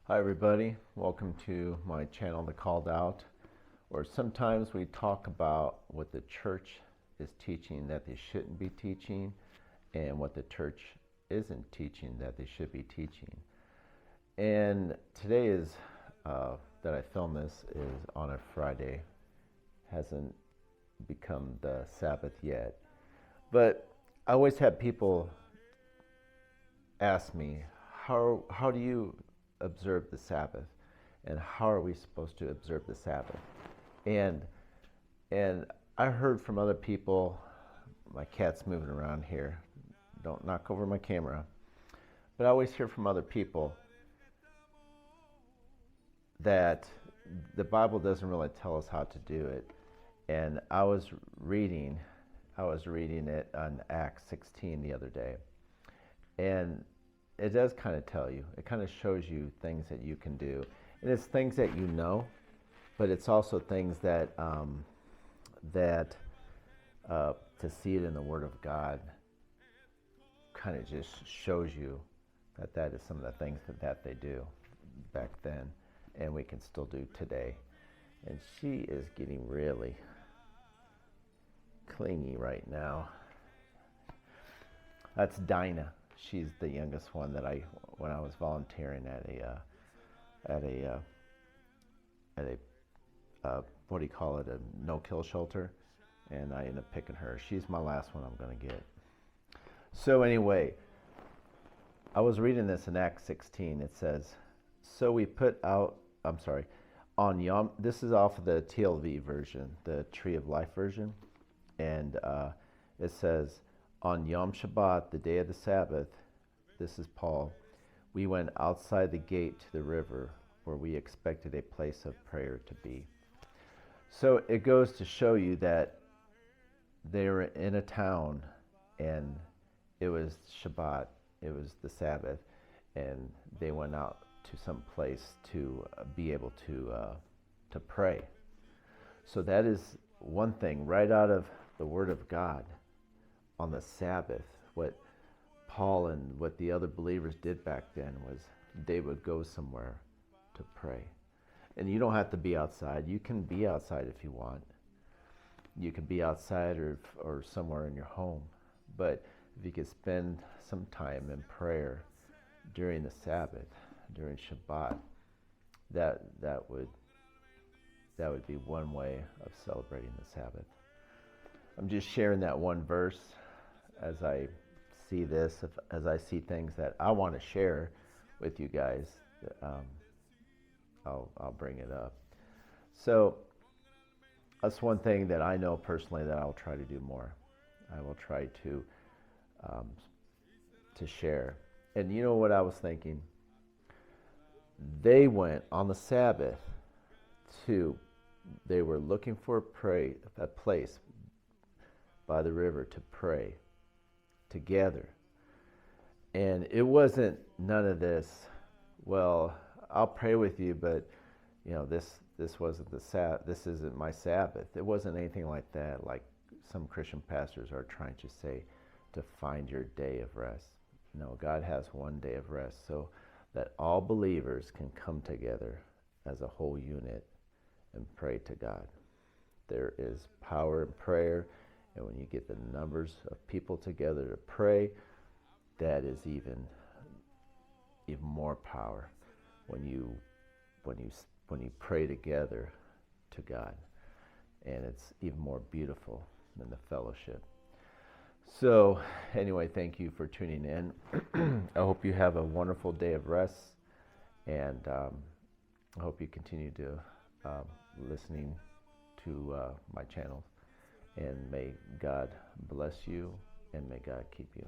Hi everybody, welcome to my channel, The Called Out, where sometimes we talk about what the church is teaching that they shouldn't be teaching and what the church isn't teaching that they should be teaching. And today is, that I film this, is on a Friday. Hasn't become the Sabbath yet. But I always have people ask me, how do you observe the Sabbath, and how are we supposed to observe the Sabbath? And I heard from other people, my cat's moving around here, don't knock over my camera, but I always hear from other people that the Bible doesn't really tell us how to do it. And I was reading it on Acts 16 the other day, and it does kind of tell you, it kind of shows you things that you can do. And it's things that you know, but it's also things that, to see it in the Word of God kind of just shows you that that is some of the things that they do back then, and we can still do today. And she is getting really clingy right now. That's Dinah. She's the youngest one that when I was volunteering at a what do you call it, a no-kill shelter, and I ended up picking her. She's my last one I'm going to get. So anyway, I was reading this in Acts 16. It says, so we put out, on Yom, this is off of the TLV version, the Tree of Life version, and it says, on Yom Shabbat, the day of the Sabbath, this is Paul, we went outside the gate to the river where we expected a place of prayer to be. So it goes to show you that they were in a town and it was Shabbat, it was the Sabbath, and they went out to some place to be able to pray. So that is one thing right out of the Word of God. On the Sabbath, what Paul and what the other believers did back then was they would go somewhere to pray. And you don't have to be outside. You can be outside if you want. You can be outside or somewhere in your home. But if you could spend some time in prayer during the Sabbath, during Shabbat, that would be one way of celebrating the Sabbath. I'm just sharing that one verse as I see this, as I see things that I want to share with you guys. I'll bring it up. So that's one thing that I know personally that I'll try to do more. I will try to share. And you know what I was thinking? They went on the Sabbath they were looking for a place by the river to pray together. And it wasn't none of this, well, I'll pray with you, but this wasn't this isn't my Sabbath. It wasn't anything like that, like some Christian pastors are trying to say, to find your day of rest. No, God has one day of rest so that all believers can come together as a whole unit and pray to God. There is power in prayer. And when you get the numbers of people together to pray, that is even more power when you pray together to God. And it's even more beautiful than the fellowship. So anyway, thank you for tuning in. I hope you have a wonderful day of rest, and I hope you continue to listening to my channel. And may God bless you, and may God keep you.